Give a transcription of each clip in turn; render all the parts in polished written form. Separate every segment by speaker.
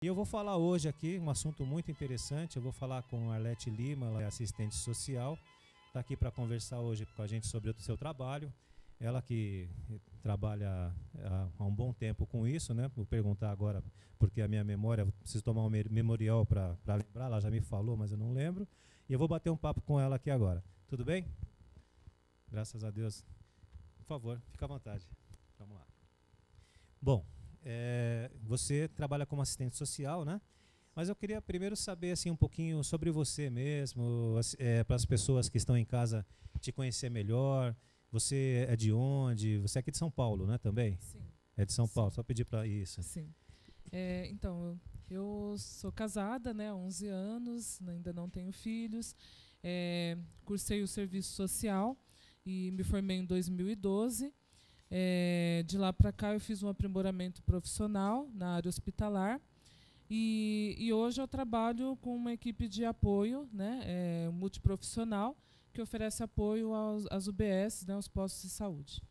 Speaker 1: E eu vou falar hoje aqui um assunto muito interessante. Eu vou falar com a Arlete Lima, ela é assistente social, está aqui para conversar hoje com a gente sobre o seu trabalho. Ela que trabalha há um bom tempo com isso, né? Vou perguntar agora, porque a minha memória, preciso tomar um memorial para lembrar, ela já me falou, mas eu não lembro. E eu vou bater um papo com ela aqui agora. Tudo bem? Graças a Deus. Por favor, fica à vontade. Vamos lá. Bom, você trabalha como assistente social, né? Mas eu queria primeiro saber assim, um pouquinho sobre você mesmo, para as pessoas que estão em casa te conhecer melhor. Você é de onde? Você é aqui de São Paulo, né, também?
Speaker 2: Sim.
Speaker 1: É de São Paulo,
Speaker 2: Sim.
Speaker 1: só pedir para isso.
Speaker 2: Sim. Então, eu sou casada, né, há 11 anos, ainda não tenho filhos. Cursei o serviço social e me formei em 2012. De lá para cá eu fiz um aprimoramento profissional na área hospitalar. E hoje eu trabalho com uma equipe de apoio, né, multiprofissional, que oferece apoio às UBS, né, aos postos de saúde.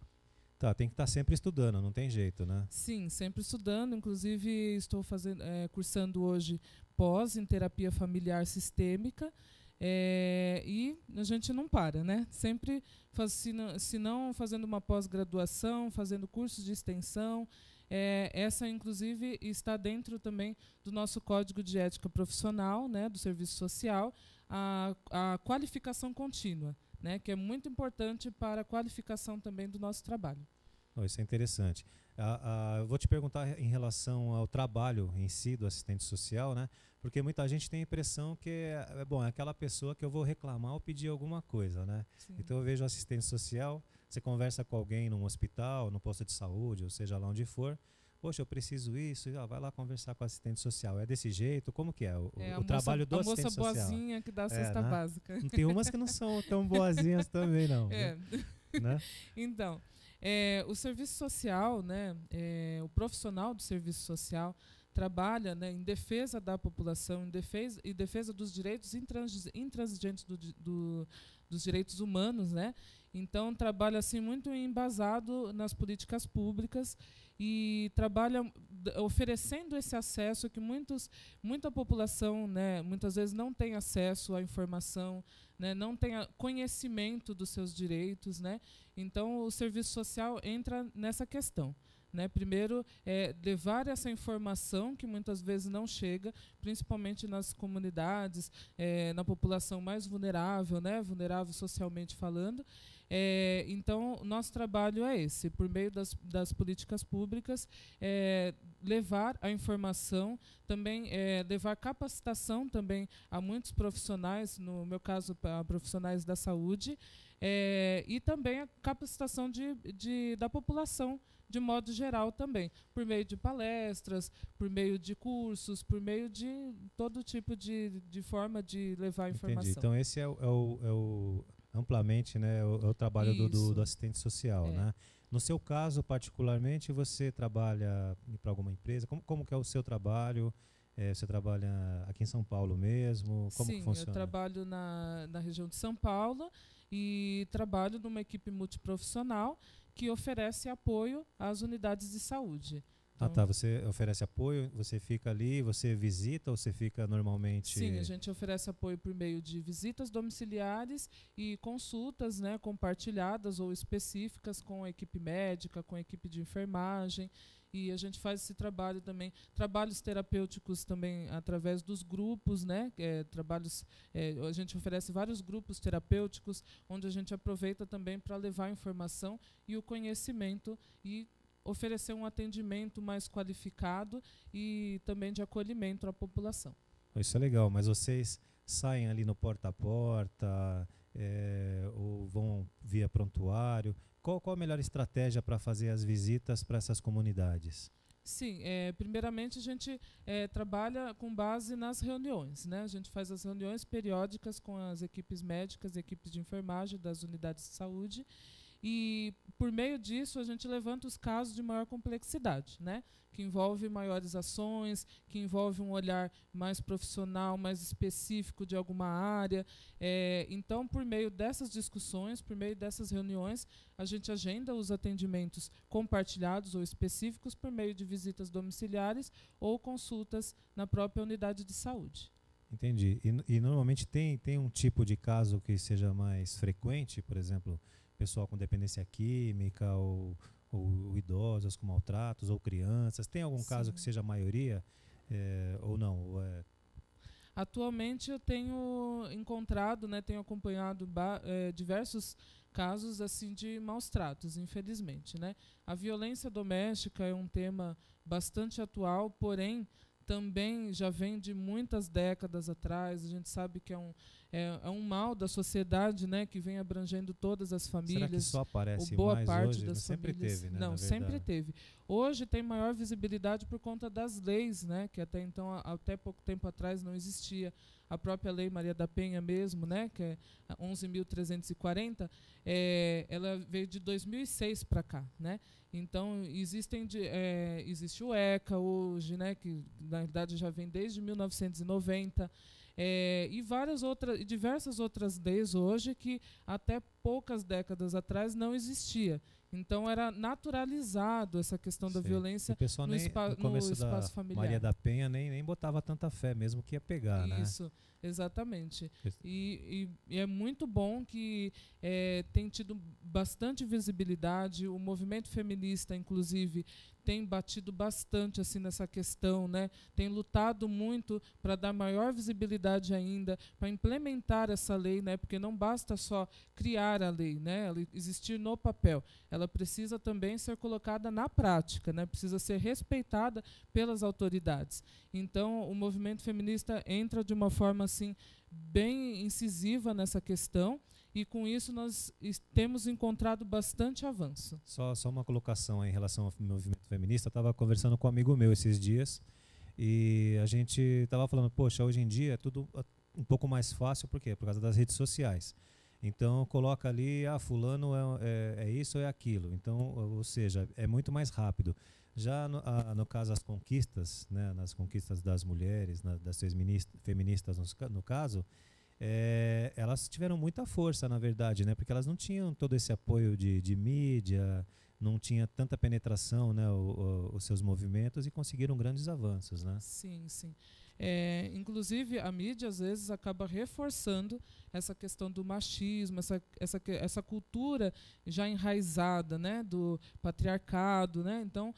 Speaker 1: Tá, tem que estar sempre estudando, não tem jeito, né?
Speaker 2: Sim, sempre estudando. Inclusive, estou cursando hoje pós em terapia familiar sistêmica. E a gente não para, né? Sempre, se não fazendo uma pós-graduação, fazendo cursos de extensão. Essa, inclusive, está dentro também do nosso Código de Ética Profissional, né, do Serviço Social, a qualificação contínua, né, que é muito importante para a qualificação também do nosso trabalho.
Speaker 1: Oh, isso é interessante. Eu vou te perguntar em relação ao trabalho em si do assistente social, né? Porque muita gente tem a impressão que é aquela pessoa que eu vou reclamar ou pedir alguma coisa, né?
Speaker 2: Sim.
Speaker 1: Então eu vejo o assistente social, você conversa com alguém num hospital, num posto de saúde, ou seja lá onde for. Poxa, eu preciso isso, vai lá conversar com o assistente social. É desse jeito? Como que é o trabalho do assistente social?
Speaker 2: A moça boazinha que dá a cesta
Speaker 1: né?
Speaker 2: básica.
Speaker 1: Tem umas que não são tão boazinhas também, não. Né?
Speaker 2: Então, o serviço social, né, o profissional do serviço social trabalha, né, em defesa da população, em defesa dos direitos intransigentes dos direitos humanos, né? Então trabalha assim muito embasado nas políticas públicas e trabalha oferecendo esse acesso que muita população, né, muitas vezes não tem acesso à informação, né, não tem conhecimento dos seus direitos, né? Então o serviço social entra nessa questão. Né? Primeiro, levar essa informação que muitas vezes não chega, principalmente nas comunidades, na população mais vulnerável, né? Vulnerável socialmente falando. Então, nosso trabalho é esse, por meio das políticas públicas, levar a informação, também levar capacitação também a muitos profissionais, no meu caso, a profissionais da saúde, e também a capacitação da população, de modo geral também, por meio de palestras, por meio de cursos, por meio de todo tipo de forma de levar a informação.
Speaker 1: Entendi. Então esse é o amplamente, né, o trabalho do assistente social, né? No seu caso, particularmente, você trabalha para alguma empresa? Como que é o seu trabalho? Você trabalha aqui em São Paulo mesmo? Como que funciona?
Speaker 2: Eu trabalho na região de São Paulo e trabalho numa equipe multiprofissional que oferece apoio às unidades de saúde.
Speaker 1: Então, tá. Você oferece apoio, você fica ali, você visita ou você fica normalmente...
Speaker 2: Sim, a gente oferece apoio por meio de visitas domiciliares e consultas, né, compartilhadas ou específicas com a equipe médica, com a equipe de enfermagem. E a gente faz esse trabalho também, trabalhos terapêuticos também através dos grupos, né? A gente oferece vários grupos terapêuticos, onde a gente aproveita também para levar a informação e o conhecimento e oferecer um atendimento mais qualificado e também de acolhimento à população.
Speaker 1: Isso é legal, mas vocês saem ali no porta a porta, ou vão via prontuário? Qual a melhor estratégia para fazer as visitas para essas comunidades?
Speaker 2: Sim, primeiramente a gente trabalha com base nas reuniões, né? A gente faz as reuniões periódicas com as equipes médicas, equipes de enfermagem das unidades de saúde e por meio disso a gente levanta os casos de maior complexidade, né? Que envolve maiores ações, que envolve um olhar mais profissional, mais específico de alguma área. Então, por meio dessas discussões, por meio dessas reuniões, a gente agenda os atendimentos compartilhados ou específicos por meio de visitas domiciliares ou consultas na própria unidade de saúde.
Speaker 1: Entendi. E normalmente tem um tipo de caso que seja mais frequente, por exemplo, pessoal com dependência química ou idosos com maltratos, ou crianças. Tem algum caso que seja a maioria ou não?
Speaker 2: Atualmente eu tenho encontrado, né, tenho acompanhado diversos casos assim de maus tratos, infelizmente, né? A violência doméstica é um tema bastante atual, porém também já vem de muitas décadas atrás. A gente sabe que é um mal da sociedade, né, que vem abrangendo todas as famílias.
Speaker 1: Será que só aparece
Speaker 2: ou boa
Speaker 1: mais
Speaker 2: parte
Speaker 1: hoje?
Speaker 2: das
Speaker 1: Sempre
Speaker 2: famílias.
Speaker 1: teve, né?
Speaker 2: Não, sempre teve. Hoje tem maior visibilidade por conta das leis, né, que até então, até pouco tempo atrás, não existia. A própria Lei Maria da Penha mesmo, né, que é 11.340, ela veio de 2006 para cá, né? Então existe o ECA hoje, né, que na verdade já vem desde 1990, e diversas outras leis hoje que até poucas décadas atrás não existia. Então era naturalizado essa questão da violência no espaço familiar.
Speaker 1: Maria da Penha nem botava tanta fé mesmo que ia pegar, né?
Speaker 2: Isso, exatamente. E é muito bom que tem tido bastante visibilidade. O movimento feminista, inclusive, tem batido bastante assim nessa questão, né? Tem lutado muito para dar maior visibilidade ainda, para implementar essa lei, né? Porque não basta só criar a lei, né? Ela existir no papel, ela precisa também ser colocada na prática, né? Precisa ser respeitada pelas autoridades. Então, o movimento feminista entra de uma forma assim bem incisiva nessa questão. E com isso nós temos encontrado bastante avanço.
Speaker 1: Só uma colocação aí em relação ao movimento feminista. Eu estava conversando com um amigo meu esses dias e a gente estava falando, poxa, hoje em dia é tudo um pouco mais fácil, por quê? Por causa das redes sociais. Então coloca ali, fulano é isso ou é aquilo. Então, ou seja, é muito mais rápido. Já no caso das conquistas, né, nas conquistas das mulheres, das feministas no caso, elas tiveram muita força, na verdade, né? Porque elas não tinham todo esse apoio de mídia, não tinha tanta penetração, né, os seus movimentos, e conseguiram grandes avanços, né?
Speaker 2: Sim, sim. Inclusive, a mídia, às vezes, acaba reforçando essa questão do machismo, essa cultura já enraizada, né, do patriarcado, né? Então,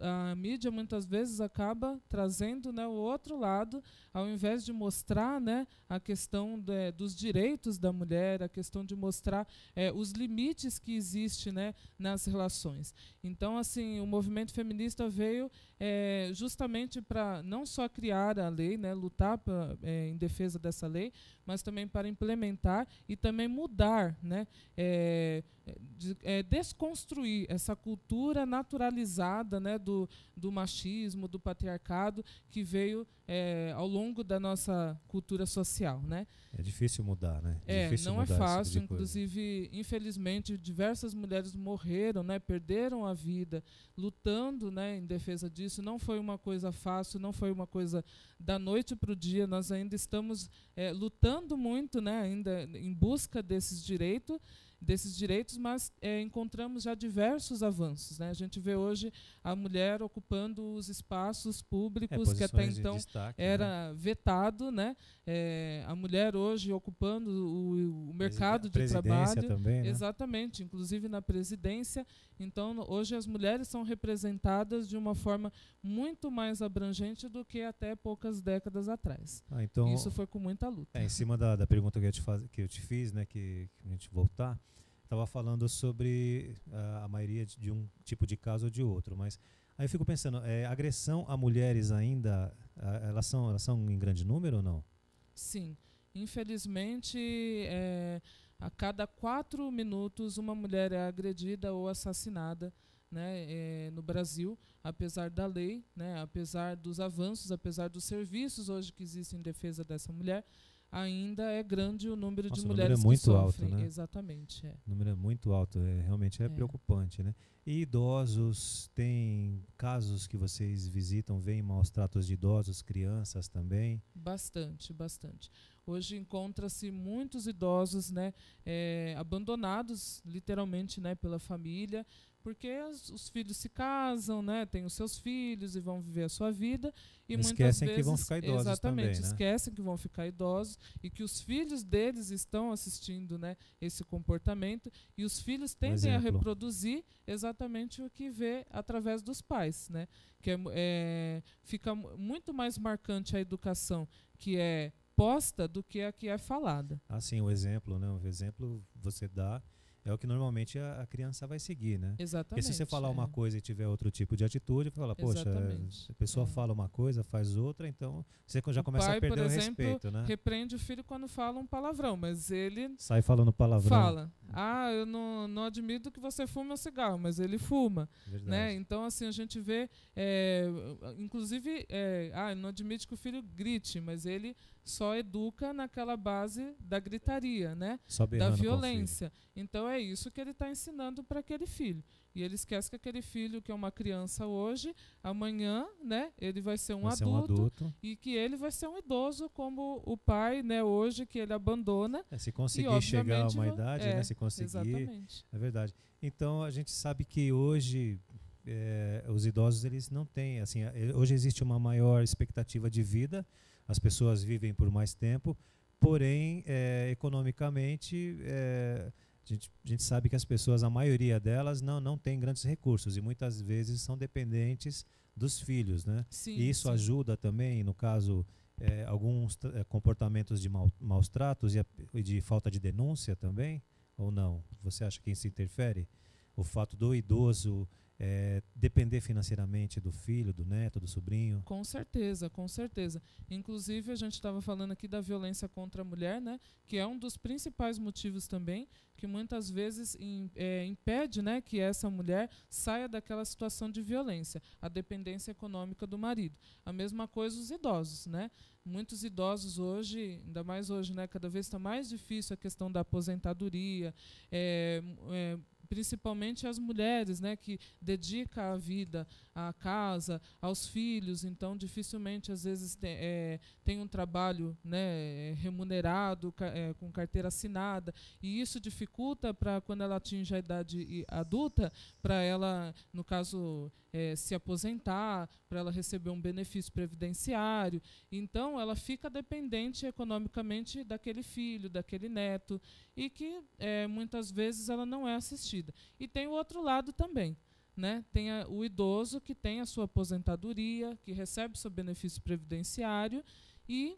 Speaker 2: a mídia, muitas vezes, acaba trazendo, né, o outro lado, ao invés de mostrar, né, a questão dos direitos da mulher, a questão de mostrar os limites que existem, né, nas relações. Então, assim, o movimento feminista veio justamente para não só criar a lei, né, lutar em defesa dessa lei, mas também para implementar e também mudar, né, desconstruir essa cultura naturalizada, né, do machismo, do patriarcado, que veio ao longo da nossa cultura social, né?
Speaker 1: É difícil mudar, né?
Speaker 2: Não é fácil. Inclusive, infelizmente, diversas mulheres morreram, né, perderam a vida lutando, né, em defesa disso. Não foi uma coisa fácil, não foi uma coisa da noite para o dia. Nós ainda estamos lutando muito, né, ainda em busca desses direitos, mas encontramos já diversos avanços, né? A gente vê hoje a mulher ocupando os espaços públicos que até então
Speaker 1: destaque,
Speaker 2: era vetado, né? A mulher hoje ocupando o mercado de trabalho.
Speaker 1: Também, né?
Speaker 2: Exatamente, inclusive na presidência. Então, hoje as mulheres são representadas de uma forma muito mais abrangente do que até poucas décadas atrás.
Speaker 1: Então,
Speaker 2: isso foi com muita luta.
Speaker 1: Em cima da pergunta que eu te fiz, né, que a gente voltar, estava falando sobre a maioria de um tipo de caso ou de outro, mas aí eu fico pensando, agressão a mulheres ainda, elas são em grande número ou não?
Speaker 2: Sim, infelizmente, a cada 4 minutos uma mulher é agredida ou assassinada, né, no Brasil, apesar da lei, né, apesar dos avanços, apesar dos serviços hoje que existem em defesa dessa mulher. ainda é grande o número
Speaker 1: Nossa,
Speaker 2: de
Speaker 1: o número é
Speaker 2: mulheres que
Speaker 1: muito
Speaker 2: sofrem.
Speaker 1: alto, né?
Speaker 2: Exatamente.
Speaker 1: O número é muito alto, realmente é preocupante, né? E idosos, tem casos que vocês visitam, veem maus tratos de idosos, crianças também?
Speaker 2: Bastante, bastante. Hoje encontra-se muitos idosos, né, abandonados literalmente, né, pela família, porque os filhos se casam, né, têm os seus filhos e vão viver a sua vida e muitas
Speaker 1: Esquecem que vão
Speaker 2: vezes,
Speaker 1: ficar idosos
Speaker 2: exatamente,
Speaker 1: também, né?
Speaker 2: esquecem que vão ficar idosos e que os filhos deles estão assistindo, né, esse comportamento e os filhos tendem a
Speaker 1: exemplo.
Speaker 2: reproduzir exatamente o que vê através dos pais, né, que fica muito mais marcante a educação que é posta do que a que é falada.
Speaker 1: Assim, o exemplo, né? O exemplo você dá é o que normalmente a criança vai seguir, né? Porque se
Speaker 2: Exatamente.
Speaker 1: você falar uma coisa e tiver outro tipo de atitude, fala, poxa,
Speaker 2: Exatamente.
Speaker 1: a pessoa fala uma coisa, faz outra, então você já
Speaker 2: O
Speaker 1: começa a
Speaker 2: pai,
Speaker 1: perder
Speaker 2: por
Speaker 1: o
Speaker 2: exemplo,
Speaker 1: respeito, né?
Speaker 2: repreende o filho quando fala um palavrão, mas ele
Speaker 1: Sai falando palavrão.
Speaker 2: fala: ah, eu não admito que você fume um cigarro, mas ele fuma.
Speaker 1: Verdade.
Speaker 2: Né? Então, assim, a gente vê, inclusive, ele não admite que o filho grite, mas ele só educa naquela base da gritaria, né?
Speaker 1: Só
Speaker 2: Da
Speaker 1: berrando com o
Speaker 2: violência. Então, é isso que ele está ensinando para aquele filho. E ele esquece que aquele filho, que é uma criança hoje, amanhã, né, ele vai ser
Speaker 1: Vai ser um adulto.
Speaker 2: e que ele vai ser um idoso como o pai, né, hoje, que ele abandona.
Speaker 1: Se conseguir chegar a uma idade, né, se conseguir.
Speaker 2: Exatamente.
Speaker 1: É verdade. Então, a gente sabe que hoje os idosos, eles não têm, assim, hoje existe uma maior expectativa de vida, as pessoas vivem por mais tempo, porém, economicamente, a gente sabe que as pessoas, a maioria delas, não tem grandes recursos e muitas vezes são dependentes dos filhos, né?
Speaker 2: Sim,
Speaker 1: e isso
Speaker 2: sim.
Speaker 1: ajuda também, no caso, alguns comportamentos de maus tratos e de falta de denúncia também, ou não? Você acha que isso interfere? O fato do idoso depender financeiramente do filho, do neto, do sobrinho?
Speaker 2: Com certeza, com certeza. Inclusive, a gente estava falando aqui da violência contra a mulher, né, que é um dos principais motivos também, que muitas vezes impede, né, que essa mulher saia daquela situação de violência, a dependência econômica do marido. A mesma coisa os idosos, né? Muitos idosos hoje, ainda mais hoje, né, cada vez está mais difícil a questão da aposentadoria, principalmente as mulheres, né, que dedicam a vida à casa, aos filhos, então dificilmente às vezes tem um trabalho, né, remunerado, com carteira assinada, e isso dificulta para quando ela atinge a idade adulta, para ela, no caso, se aposentar, para ela receber um benefício previdenciário. Então ela fica dependente economicamente daquele filho, daquele neto, e que muitas vezes ela não é assistida. E tem o outro lado também, né? Tem o idoso que tem a sua aposentadoria, que recebe seu benefício previdenciário e,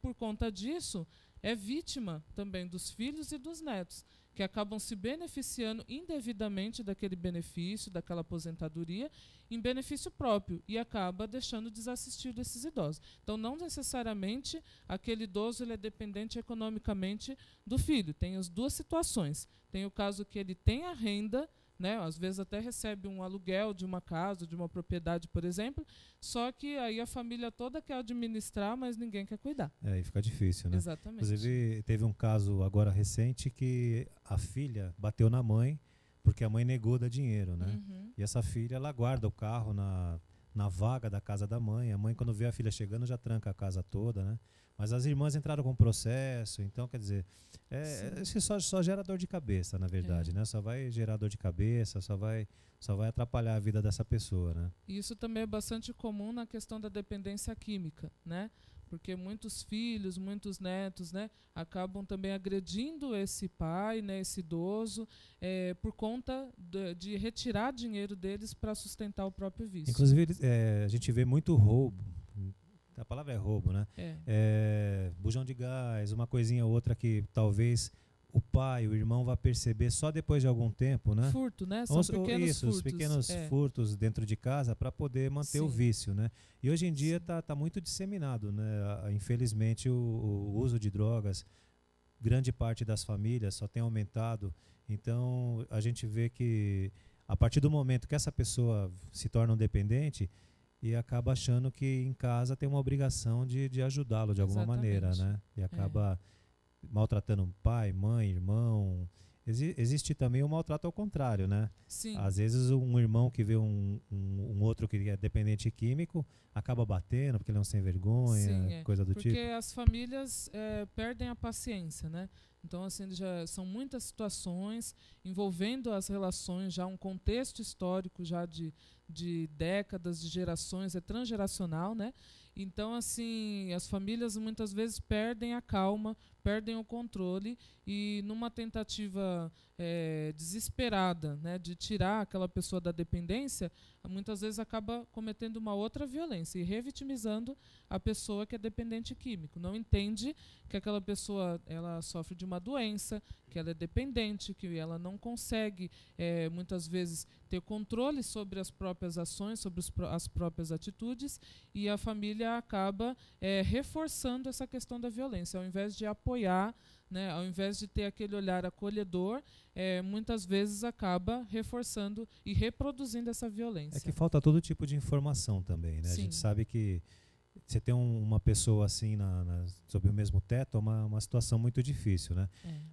Speaker 2: por conta disso, é vítima também dos filhos e dos netos, que acabam se beneficiando indevidamente daquele benefício, daquela aposentadoria, em benefício próprio, e acaba deixando desassistido esses idosos. Então, não necessariamente aquele idoso ele é dependente economicamente do filho. Tem as duas situações. Tem o caso que ele tem a renda, né, às vezes até recebe um aluguel de uma casa, de uma propriedade, por exemplo, só que aí a família toda quer administrar, mas ninguém quer cuidar.
Speaker 1: Aí fica difícil, né?
Speaker 2: Exatamente.
Speaker 1: Inclusive, teve um caso agora recente que a filha bateu na mãe porque a mãe negou dar dinheiro, né?
Speaker 2: Uhum.
Speaker 1: E essa filha, ela guarda o carro na vaga da casa da mãe. A mãe, quando vê a filha chegando, já tranca a casa toda, né? Mas as irmãs entraram com processo, então, quer dizer, isso só gera dor de cabeça, na verdade, né? Só vai gerar dor de cabeça, só vai atrapalhar a vida dessa pessoa, né?
Speaker 2: Isso também é bastante comum na questão da dependência química, né? Porque muitos filhos, muitos netos, né, acabam também agredindo esse pai, né, esse idoso, por conta de retirar dinheiro deles para sustentar o próprio vício.
Speaker 1: Inclusive, a gente vê muito roubo. A palavra é roubo, né? Bujão de gás, uma coisinha ou outra que talvez o pai, o irmão vá perceber só depois de algum tempo, né?
Speaker 2: Furto, né? São pequenos furtos.
Speaker 1: Os pequenos furtos dentro de casa para poder manter o vício, né? E hoje em dia tá muito disseminado, né? Infelizmente o uso de drogas, grande parte das famílias só tem aumentado. Então a gente vê que a partir do momento que essa pessoa se torna um dependente, e acaba achando que em casa tem uma obrigação de ajudá-lo de alguma maneira,
Speaker 2: Exatamente.
Speaker 1: né? E acaba maltratando um pai, mãe, irmão. Existe também o maltrato ao contrário, né?
Speaker 2: Sim.
Speaker 1: Às vezes um irmão que vê um outro que é dependente químico acaba batendo porque ele é um sem
Speaker 2: Sim,
Speaker 1: vergonha, coisa do
Speaker 2: porque
Speaker 1: tipo.
Speaker 2: as famílias perdem a paciência, né? Então, assim, já são muitas situações envolvendo as relações, já um contexto histórico já de décadas, de gerações, é transgeracional, né? Então, assim, as famílias muitas vezes perdem a calma, perdem o controle e numa tentativa desesperada, né, de tirar aquela pessoa da dependência, muitas vezes acaba cometendo uma outra violência e revitimizando a pessoa que é dependente químico. Não entende que aquela pessoa ela sofre de uma doença, que ela é dependente, que ela não consegue muitas vezes ter controle sobre as próprias ações, sobre as próprias atitudes, e a família acaba reforçando essa questão da violência, ao invés de apoiar, né, ao invés de ter aquele olhar acolhedor, muitas vezes acaba reforçando e reproduzindo essa
Speaker 1: É que
Speaker 2: violência.
Speaker 1: falta todo tipo de informação também, né? A gente
Speaker 2: Sim.
Speaker 1: sabe que você ter uma pessoa assim sob o mesmo teto é uma situação muito difícil, né?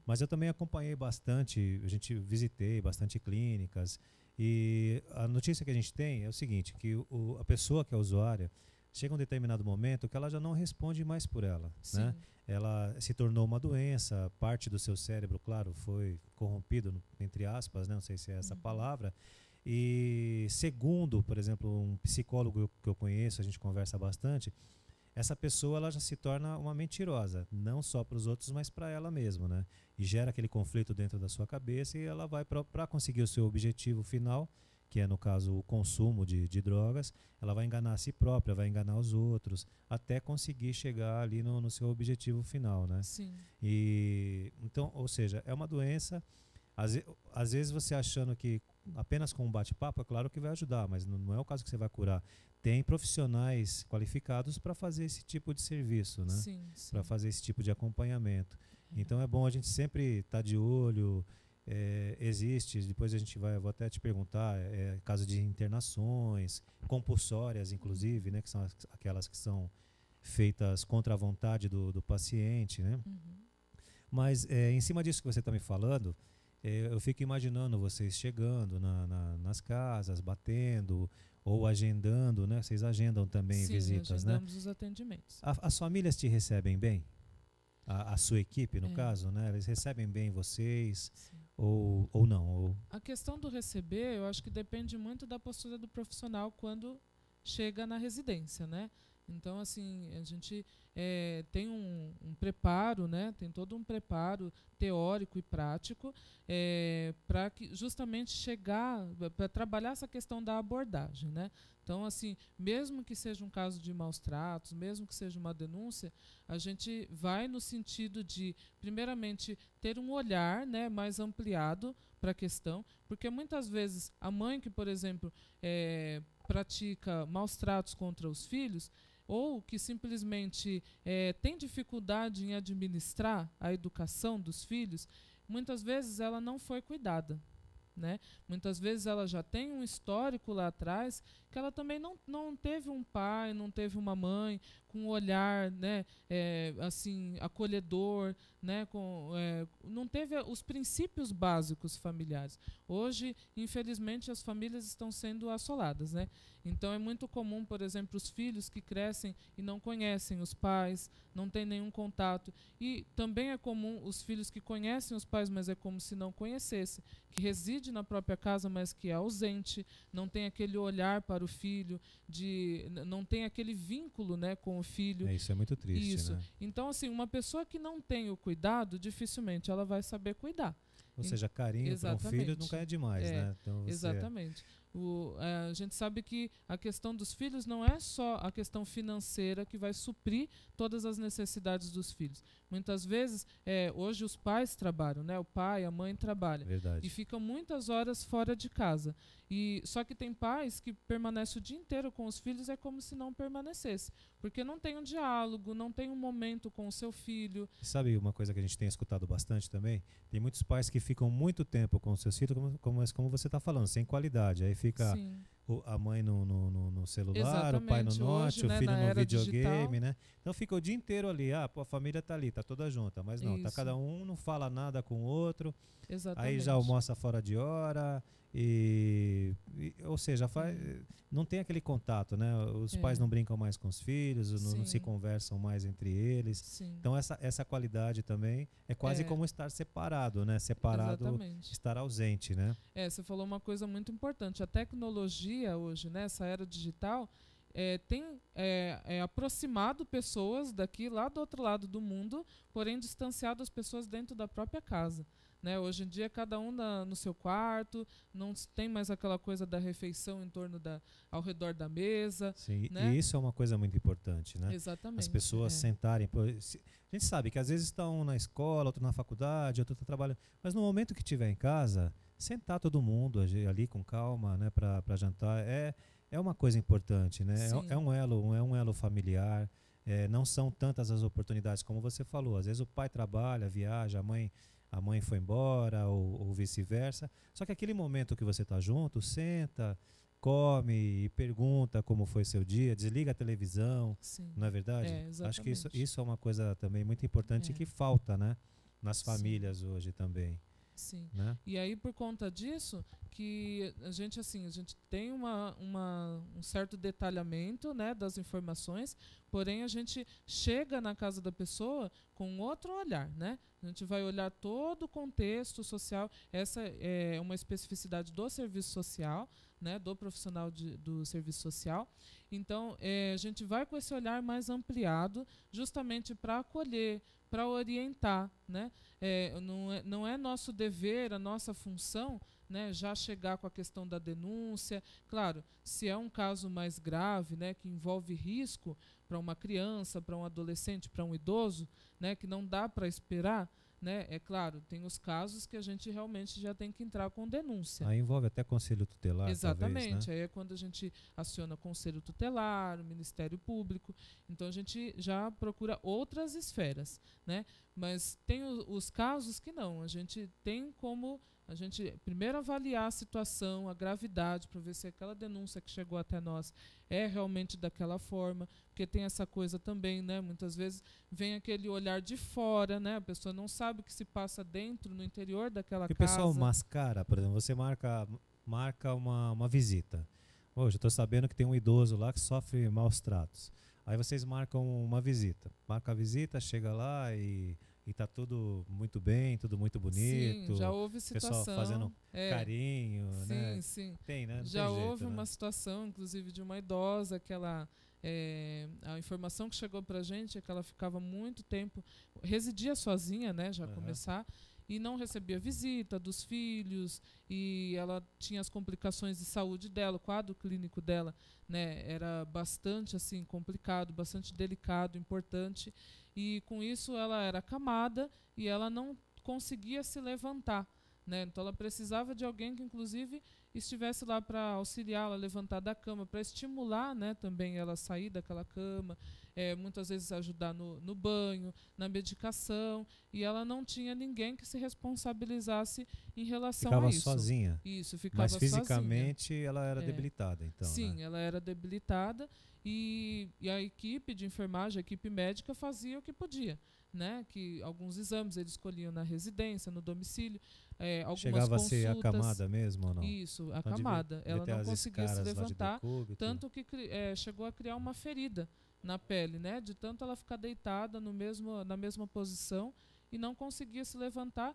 Speaker 1: Mas eu também acompanhei bastante, a gente visitei bastante clínicas e a notícia que a gente tem é o seguinte, que a pessoa que é usuária chega um determinado momento que ela já não responde mais por ela, né?
Speaker 2: Sim.
Speaker 1: Ela se tornou uma doença, parte do seu cérebro, claro, foi corrompido, entre aspas, né? Não sei se é essa palavra. E segundo, por exemplo, um psicólogo que eu conheço, a gente conversa bastante, essa pessoa ela já se torna uma mentirosa, não só para os outros, mas para ela mesma, né? E gera aquele conflito dentro da sua cabeça e ela vai para conseguir o seu objetivo final, que é no caso o consumo de drogas, ela vai enganar a si própria, vai enganar os outros, até conseguir chegar ali no seu objetivo final, né?
Speaker 2: Sim.
Speaker 1: E então, ou seja, é uma doença. Às vezes você achando que apenas com um bate-papo, é claro que vai ajudar, mas não é o caso que você vai curar. Tem profissionais qualificados para fazer esse tipo de serviço, né?
Speaker 2: Sim, sim.
Speaker 1: Para fazer esse tipo de acompanhamento. Então é bom a gente sempre estar de olho. Existe, depois vou até te perguntar, caso de internações, compulsórias inclusive, né? Que são aquelas que são feitas contra a vontade do paciente, né? Mas em cima disso que você está me falando, eu fico imaginando vocês chegando nas casas, batendo ou agendando, né? Vocês agendam também
Speaker 2: Sim,
Speaker 1: visitas, né?
Speaker 2: agendamos os atendimentos.
Speaker 1: As famílias te recebem bem? A sua equipe, no caso, né? Eles recebem bem vocês ou não?
Speaker 2: A questão do receber, eu acho que depende muito da postura do profissional quando chega na residência, né? Então, assim, a gente tem um preparo, né? Tem todo um preparo teórico e prático para que justamente chegar, para trabalhar essa questão da abordagem, né? Então, assim, mesmo que seja um caso de maus tratos, mesmo que seja uma denúncia, a gente vai no sentido de, primeiramente, ter um olhar, né, mais ampliado para a questão, porque muitas vezes a mãe que, por exemplo, pratica maus tratos contra os filhos, ou que simplesmente tem dificuldade em administrar a educação dos filhos, muitas vezes ela não foi cuidada, né? Muitas vezes ela já tem um histórico lá atrás que ela também não teve um pai, não teve uma mãe com um olhar, né, assim, acolhedor, né, não teve os princípios básicos familiares. Hoje, infelizmente, as famílias estão sendo assoladas, né? Então é muito comum, por exemplo, os filhos que crescem e não conhecem os pais, não têm nenhum contato. E também é comum os filhos que conhecem os pais, mas é como se não conhecessem, que reside na própria casa, mas que é ausente, não tem aquele olhar para o filho, não tem aquele vínculo, né, com o filho.
Speaker 1: Isso é muito triste,
Speaker 2: Isso.
Speaker 1: né?
Speaker 2: Então, assim, uma pessoa que não tem o cuidado, dificilmente ela vai saber cuidar.
Speaker 1: Ou seja, carinho para um filho nunca é demais, né? Então
Speaker 2: Exatamente. A gente sabe que a questão dos filhos não é só a questão financeira que vai suprir todas as necessidades dos filhos. Muitas vezes, hoje os pais trabalham, né? O pai, a mãe trabalham.
Speaker 1: Verdade.
Speaker 2: E ficam muitas horas fora de casa. Só que tem pais que permanecem o dia inteiro com os filhos, é como se não permanecesse. Porque não tem um diálogo, não tem um momento com o seu filho.
Speaker 1: Sabe uma coisa que a gente tem escutado bastante também? Tem muitos pais que ficam muito tempo com os seus filhos, como você está falando, sem qualidade. Aí fica
Speaker 2: Sim.
Speaker 1: a mãe no celular, o pai no
Speaker 2: Exatamente.
Speaker 1: note,
Speaker 2: Hoje,
Speaker 1: o
Speaker 2: né,
Speaker 1: filho
Speaker 2: na
Speaker 1: no
Speaker 2: era digital,
Speaker 1: videogame, né? Então fica o dia inteiro ali, pô, a família tá ali, tá toda junta, mas não, tá
Speaker 2: isso,
Speaker 1: cada um, não fala nada com o outro, aí já
Speaker 2: exatamente.
Speaker 1: almoça fora de hora, ou seja,
Speaker 2: Sim,
Speaker 1: não tem aquele contato, né? Os pais
Speaker 2: é,
Speaker 1: não brincam mais com os filhos, não se
Speaker 2: sim,
Speaker 1: conversam mais entre eles.
Speaker 2: sim,
Speaker 1: Então essa qualidade também é quase
Speaker 2: é,
Speaker 1: como estar separado, né? Separado,
Speaker 2: exatamente.
Speaker 1: estar ausente, né?
Speaker 2: Você falou uma coisa muito importante. A tecnologia hoje, né, essa era digital, tem aproximado pessoas daqui, lá do outro lado do mundo, porém distanciado as pessoas dentro da própria casa. Né? Hoje em dia, cada um no seu quarto, não tem mais aquela coisa da refeição ao redor da mesa.
Speaker 1: Sim,
Speaker 2: Né?
Speaker 1: e isso é uma coisa muito importante, né? As
Speaker 2: Exatamente.
Speaker 1: pessoas sentarem. A gente sabe que às vezes estão na escola, outro na faculdade, outro está trabalhando, mas no momento que estiver em casa, sentar todo mundo ali com calma, né, para jantar, é uma coisa importante, né? É
Speaker 2: Sim,
Speaker 1: um elo familiar. Não são tantas as oportunidades como você falou. Às vezes o pai trabalha, viaja, a mãe foi embora, ou vice-versa. Só que aquele momento que você está junto, senta, come e pergunta como foi seu dia, desliga a televisão,
Speaker 2: sim.
Speaker 1: não é verdade? Acho que isso,
Speaker 2: Exatamente.
Speaker 1: isso é uma coisa também muito importante
Speaker 2: É,
Speaker 1: que falta, né, nas
Speaker 2: sim.
Speaker 1: famílias hoje também,
Speaker 2: Sim.
Speaker 1: né?
Speaker 2: E aí, por conta disso, que a gente tem um certo detalhamento, né, das informações, porém a gente chega na casa da pessoa com outro olhar, né? A gente vai olhar todo o contexto social. Essa é uma especificidade do serviço social, né, do profissional do serviço social. Então, a gente vai com esse olhar mais ampliado, justamente para acolher, para orientar, né? Não é nosso dever, a nossa função, né, já chegar com a questão da denúncia. Claro, se é um caso mais grave, né, que envolve risco para uma criança, para um adolescente, para um idoso, né, que não dá para esperar, né, é claro, tem os casos que a gente realmente já tem que entrar com denúncia.
Speaker 1: Aí envolve até conselho tutelar, talvez, né?
Speaker 2: Exatamente, aí é quando a gente aciona o Conselho Tutelar, o Ministério Público, então a gente já procura outras esferas, né? Mas tem os casos que não, a gente tem como a gente primeiro avaliar a situação, a gravidade, para ver se aquela denúncia que chegou até nós é realmente daquela forma, porque tem essa coisa também, né? Muitas vezes vem aquele olhar de fora, né? A pessoa não sabe o que se passa dentro, no interior daquela
Speaker 1: E o pessoal
Speaker 2: casa.
Speaker 1: mascara, por exemplo, você marca uma visita. Hoje eu estou sabendo que tem um idoso lá que sofre maus tratos. Aí vocês marcam uma visita. Marca a visita, chega lá e tá tudo muito bem, tudo muito
Speaker 2: Sim, já
Speaker 1: bonito.
Speaker 2: houve
Speaker 1: Pessoal fazendo
Speaker 2: situação.
Speaker 1: carinho, né?
Speaker 2: Sim, sim.
Speaker 1: Tem, né? Não
Speaker 2: Já
Speaker 1: tem
Speaker 2: houve
Speaker 1: jeito, né?
Speaker 2: uma situação, inclusive, de uma idosa que a informação que chegou para a gente é que ela ficava muito tempo, residia sozinha, né, já
Speaker 1: Aham.
Speaker 2: começar, e não recebia visita dos filhos, e ela tinha as complicações de saúde dela, o quadro clínico dela, né, era bastante assim complicado, bastante delicado, importante, e com isso ela era acamada e ela não conseguia se levantar, né? Então ela precisava de alguém que inclusive estivesse lá para auxiliá-la a levantar da cama, para estimular, né, também ela a sair daquela cama, muitas vezes ajudar no banho, na medicação, e ela não tinha ninguém que se responsabilizasse em relação a
Speaker 1: Ficava
Speaker 2: isso.
Speaker 1: sozinha.
Speaker 2: Isso,
Speaker 1: Mas
Speaker 2: ficava sozinha.
Speaker 1: fisicamente ela era
Speaker 2: É.
Speaker 1: debilitada, então, né?
Speaker 2: Sim, ela era debilitada e a equipe de enfermagem, a equipe médica fazia o que podia, né? Que alguns exames eles escolhiam na residência, no domicílio, algumas
Speaker 1: Chegava a ser
Speaker 2: consultas.
Speaker 1: acamada mesmo ou não?
Speaker 2: Isso,
Speaker 1: Então devia,
Speaker 2: acamada.
Speaker 1: devia
Speaker 2: Ela
Speaker 1: ter
Speaker 2: não
Speaker 1: as
Speaker 2: conseguia se
Speaker 1: escaras lá de
Speaker 2: levantar,
Speaker 1: decúbito e tudo.
Speaker 2: tanto que chegou a criar uma ferida na pele, né? De tanto ela ficar deitada na mesma posição e não conseguia se levantar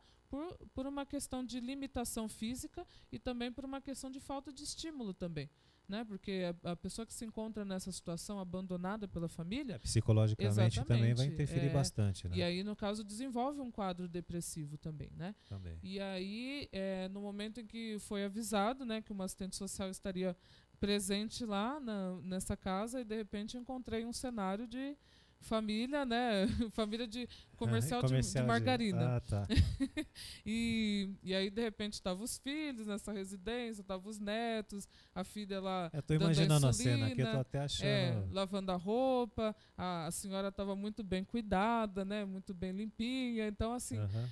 Speaker 2: por uma questão de limitação física e também por uma questão de falta de estímulo também. Né? Porque a pessoa que se encontra nessa situação abandonada pela família,
Speaker 1: Psicologicamente também vai
Speaker 2: exatamente,
Speaker 1: interferir bastante,
Speaker 2: e
Speaker 1: né?
Speaker 2: aí no caso desenvolve um quadro depressivo também, né?
Speaker 1: Também.
Speaker 2: E aí no momento em que foi avisado, né, que uma assistente social estaria presente lá nessa casa e de repente encontrei um cenário de família, né? Família de comercial, de margarina.
Speaker 1: Ah, tá.
Speaker 2: E aí, de repente, estavam os filhos nessa residência, estavam os netos, a filha lá
Speaker 1: Eu tô
Speaker 2: dando a
Speaker 1: imaginando a cena aqui, eu tô
Speaker 2: insulina,
Speaker 1: até achando.
Speaker 2: lavando a roupa, a senhora estava muito bem cuidada, né, muito bem limpinha. Então, assim,
Speaker 1: Aham.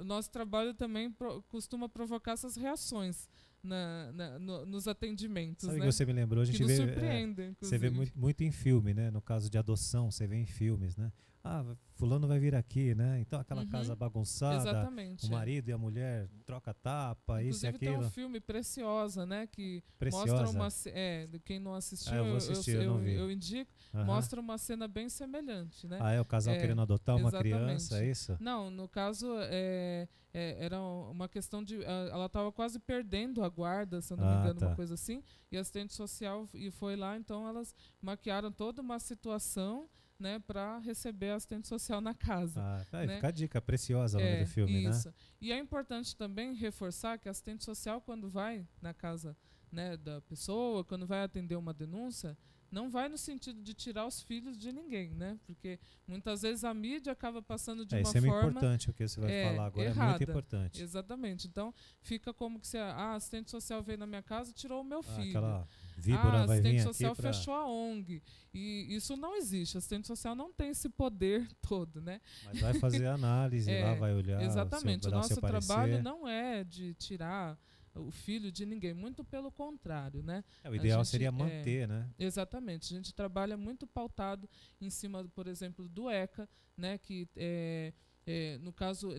Speaker 2: o nosso trabalho também costuma provocar essas reações. nos atendimentos.
Speaker 1: Sabe
Speaker 2: né?
Speaker 1: que você me lembrou? A gente
Speaker 2: que nos
Speaker 1: vê,
Speaker 2: surpreendem,
Speaker 1: você vê muito em filme, né? No caso de adoção, você vê em filmes, né? Ah, fulano vai vir aqui, né? Então aquela casa bagunçada,
Speaker 2: exatamente,
Speaker 1: o marido e a mulher troca tapa,
Speaker 2: inclusive,
Speaker 1: isso e aquilo.
Speaker 2: tem um filme Preciosa, né? Que
Speaker 1: Preciosa.
Speaker 2: mostra quem não assistiu,
Speaker 1: eu vou assistir, eu não vi.
Speaker 2: eu indico, mostra uma cena bem semelhante, né?
Speaker 1: Ah, é o casal querendo adotar uma criança, é isso?
Speaker 2: Não, no caso era uma questão de ela estava quase perdendo a guarda, se eu não me engano, uma coisa assim, e a assistente social foi lá, então elas maquiaram toda uma situação, né, para receber a assistente social na casa.
Speaker 1: Né? Fica a dica, Preciosa o nome do filme,
Speaker 2: isso.
Speaker 1: né?
Speaker 2: E é importante também reforçar que a assistente social, quando vai na casa, né, da pessoa, quando vai atender uma denúncia, não vai no sentido de tirar os filhos de ninguém, né? Porque muitas vezes a mídia acaba passando de uma
Speaker 1: forma... Isso é importante, o que você vai falar agora
Speaker 2: errada.
Speaker 1: É muito importante.
Speaker 2: Exatamente. Então, fica como que a assistente social veio na minha casa e tirou o meu filho.
Speaker 1: Aquela víbora vai vir aqui. A assistente
Speaker 2: social fechou a ONG. E isso não existe. A assistente social não tem esse poder todo, né?
Speaker 1: Mas vai fazer análise, lá vai olhar.
Speaker 2: Exatamente. O nosso trabalho não é de tirar o filho de ninguém, muito pelo contrário, né?
Speaker 1: O ideal seria manter, né?
Speaker 2: Exatamente. A gente trabalha muito pautado em cima, por exemplo, do ECA, né? Que no caso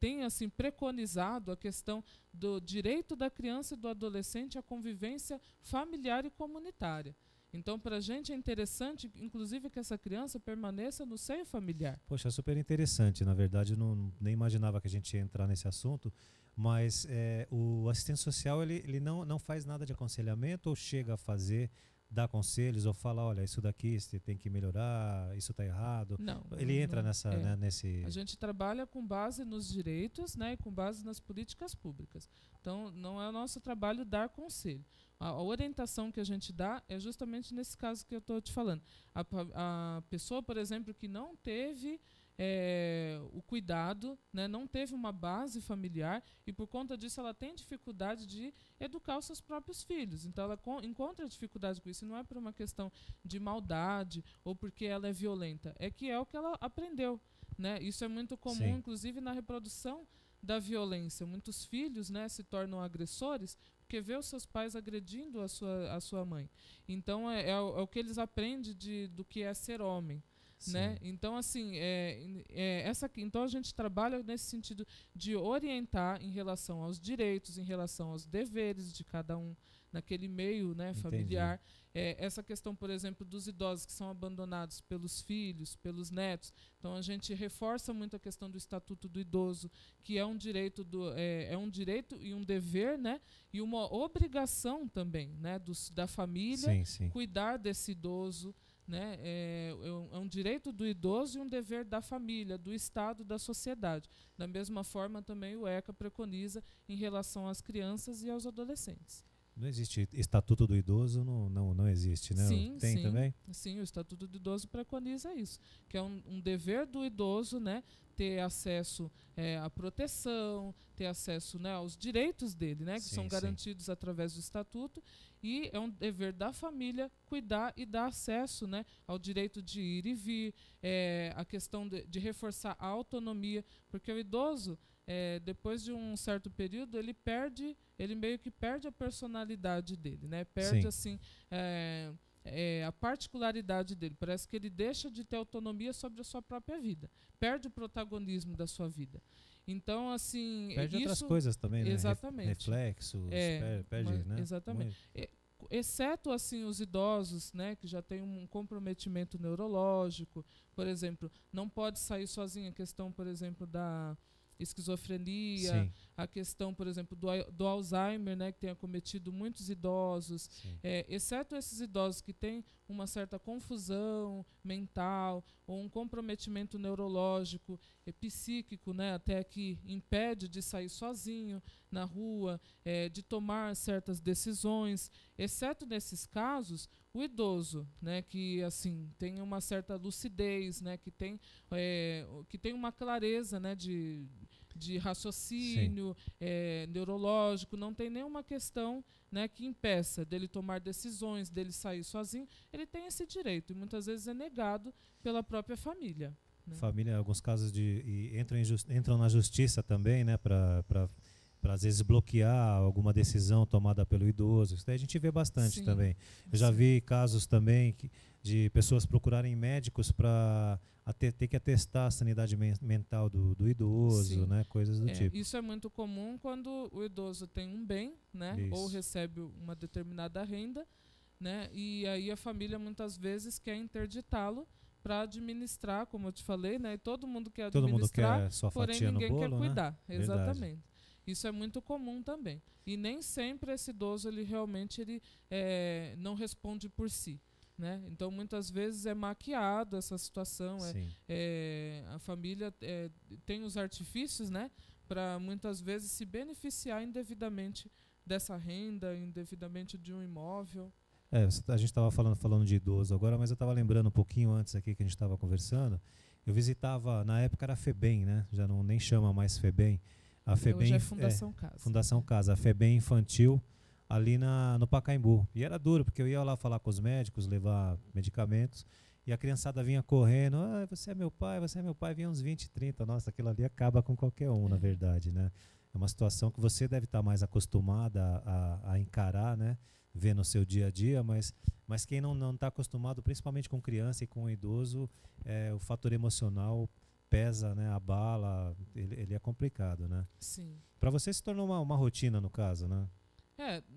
Speaker 2: tem assim preconizado a questão do direito da criança e do adolescente à convivência familiar e comunitária. Então, para a gente é interessante, inclusive, que essa criança permaneça no seio familiar.
Speaker 1: Poxa, super interessante. Na verdade, eu nem imaginava que a gente ia entrar nesse assunto, mas o assistente social ele não faz nada de aconselhamento ou chega a fazer, dá conselhos ou fala, olha, isso daqui você tem que melhorar, isso está errado.
Speaker 2: Não.
Speaker 1: Ele entra nessa, né, nesse...
Speaker 2: A gente trabalha com base nos direitos, né, e com base nas políticas públicas. Então, não é o nosso trabalho dar conselho. A orientação que a gente dá é justamente nesse caso que eu estou te falando. A pessoa, por exemplo, que não teve o cuidado, né, não teve uma base familiar e, por conta disso, ela tem dificuldade de educar os seus próprios filhos. Então, ela encontra dificuldade com isso. E não é por uma questão de maldade ou porque ela é violenta. É que é o que ela aprendeu. Né? Isso é muito comum,
Speaker 1: Sim.
Speaker 2: Inclusive, na reprodução da violência. Muitos filhos, né, se tornam agressores porque vê os seus pais agredindo a sua mãe. Então, é o que eles aprendem do que é ser homem. Né? Então, assim, então a gente trabalha nesse sentido de orientar em relação aos direitos, em relação aos deveres de cada um naquele meio, né, familiar. Essa questão, por exemplo, dos idosos que são abandonados pelos filhos, pelos netos. Então, a gente reforça muito a questão do Estatuto do Idoso, que é um direito, um direito e um dever, né, e uma obrigação também, né, da família cuidar desse idoso. Né? É um direito do idoso e um dever da família, do Estado, da sociedade. Da mesma forma, também o ECA preconiza em relação às crianças e aos adolescentes.
Speaker 1: Não existe Estatuto do Idoso, não existe, né? Tem também?
Speaker 2: Sim, o Estatuto do Idoso preconiza isso, que é um dever do idoso, né, ter acesso à proteção, ter acesso, né, aos direitos dele, né, que são garantidos através do Estatuto, e é um dever da família cuidar e dar acesso, né, ao direito de ir e vir, a questão de reforçar a autonomia, porque o idoso, depois de um certo período, ele meio que perde a personalidade dele, né, perde assim a particularidade dele. Parece que ele deixa de ter autonomia sobre a sua própria vida, perde o protagonismo da sua vida. Então, assim,
Speaker 1: perde outras coisas também, né?
Speaker 2: Exatamente.
Speaker 1: Reflexos, perde, né?
Speaker 2: Exatamente. Exceto assim os idosos, né, que já têm um comprometimento neurológico, por exemplo, não pode sair sozinho. A questão, por exemplo, da esquizofrenia, a questão, por exemplo, do Alzheimer, né, que tem acometido muitos idosos, exceto esses idosos que têm uma certa confusão mental ou um comprometimento neurológico e psíquico, né, até que impede de sair sozinho na rua, de tomar certas decisões. Exceto nesses casos, o idoso, né, que assim tem uma certa lucidez, né, que tem uma clareza, né, de raciocínio neurológico, não tem nenhuma questão, né, que impeça dele tomar decisões, dele sair sozinho. Ele tem esse direito e muitas vezes é negado pela própria família. Né?
Speaker 1: Família, em alguns casos entram na justiça também, né, para para às vezes bloquear alguma decisão tomada pelo idoso. Isso daí a gente vê bastante também. Eu já vi casos também de pessoas procurarem médicos para ter que atestar a sanidade mental do idoso, né? Coisas do tipo.
Speaker 2: Isso é muito comum quando o idoso tem um bem, né? Ou recebe uma determinada renda, né? E aí a família muitas vezes quer interditá-lo para administrar, como eu te falei, né? E todo mundo quer administrar,
Speaker 1: todo mundo quer sua
Speaker 2: porém
Speaker 1: fatia
Speaker 2: ninguém
Speaker 1: no bolo,
Speaker 2: quer cuidar.
Speaker 1: Né?
Speaker 2: Exatamente.
Speaker 1: Verdade.
Speaker 2: Isso é muito comum também. E nem sempre esse idoso ele realmente não responde por si. Né? Então, muitas vezes é maquiado essa situação. A família tem os artifícios, né, para muitas vezes se beneficiar indevidamente dessa renda, indevidamente de um imóvel.
Speaker 1: A gente estava falando de idoso agora, mas eu estava lembrando um pouquinho antes aqui que a gente estava conversando. Eu visitava, na época era a FEBEM, né? Já não nem chama mais FEBEM. A FEBEM
Speaker 2: hoje é Fundação Casa.
Speaker 1: Fundação Casa, a FEBEM infantil ali no Pacaembu. E era duro, porque eu ia lá falar com os médicos, levar medicamentos, e a criançada vinha correndo, você é meu pai, vinha uns 20, 30, nossa, aquilo ali acaba com qualquer um, na verdade, né? É uma situação que você deve estar mais acostumada a encarar, né? Ver no seu dia a dia, mas quem não está acostumado, principalmente com criança e com idoso, o fator emocional pesa, né? Abala, ele é complicado, né?
Speaker 2: Sim.
Speaker 1: Para você se tornou uma rotina, no caso, né?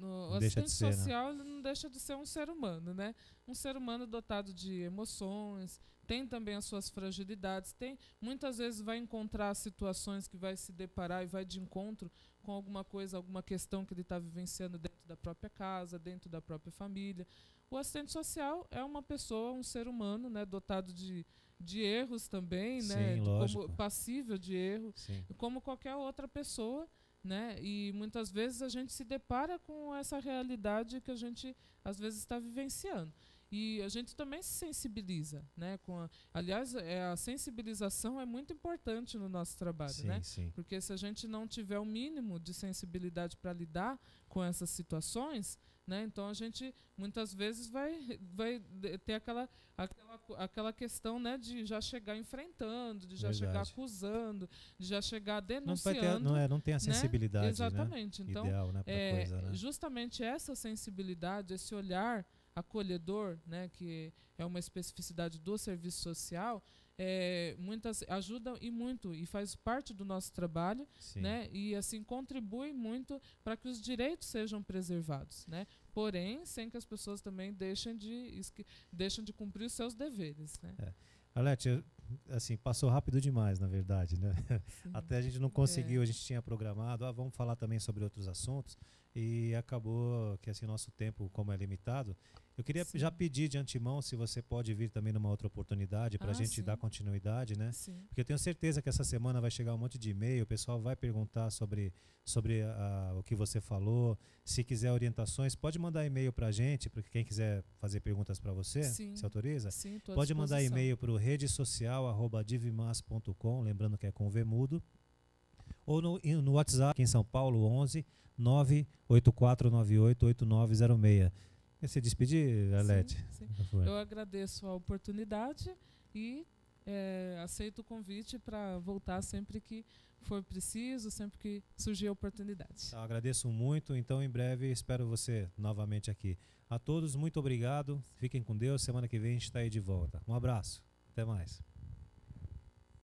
Speaker 2: O assistente social não deixa de ser um ser humano, né? Um ser humano dotado de emoções, tem também as suas fragilidades, muitas vezes vai encontrar situações que vai se deparar e vai de encontro com alguma coisa, alguma questão que ele está vivenciando dentro da própria casa, dentro da própria família. O assistente social é uma pessoa, um ser humano, né, dotado de erros também, né, como passível de erro, como qualquer outra pessoa. Né? E muitas vezes a gente se depara com essa realidade que a gente às vezes está vivenciando. E a gente também se sensibiliza, né? Aliás, a sensibilização é muito importante no nosso trabalho, né? Porque se a gente não tiver o mínimo de sensibilidade para lidar com essas situações, né? Então a gente muitas vezes vai ter aquela questão, né, de já chegar enfrentando, de já chegar acusando, de já chegar denunciando.
Speaker 1: Não tem a sensibilidade, né?
Speaker 2: Exatamente. Então,
Speaker 1: ideal, né, pra coisa, né?
Speaker 2: justamente essa sensibilidade, esse olhar acolhedor, né, que é uma especificidade do serviço social, muitas ajudam e faz parte do nosso trabalho, né, e assim contribui muito para que os direitos sejam preservados, né? Porém, sem que as pessoas também deixem de cumprir os seus deveres, né?
Speaker 1: Arlete, assim, passou rápido demais, na verdade, né? Até a gente não conseguiu, a gente tinha programado, vamos falar também sobre outros assuntos, e acabou que assim, nosso tempo, como é limitado, eu queria já pedir de antemão se você pode vir também numa outra oportunidade para a gente dar continuidade, né? Porque eu tenho certeza que essa semana vai chegar um monte de e-mail, o pessoal vai perguntar sobre o que você falou. Se quiser orientações, pode mandar e-mail para a gente, porque quem quiser fazer perguntas para você, se autoriza?
Speaker 2: Sim,
Speaker 1: pode mandar e-mail para o redesocial@divmas.com, lembrando que é com V mudo, ou no WhatsApp aqui em São Paulo, 11 98498 8906. Quer se despedir, Arlete?
Speaker 2: Sim. Eu agradeço a oportunidade e aceito o convite para voltar sempre que for preciso, sempre que surgir a oportunidade.
Speaker 1: Agradeço muito, então em breve espero você novamente aqui. A todos, muito obrigado, fiquem com Deus, semana que vem a gente está aí de volta. Um abraço, até mais.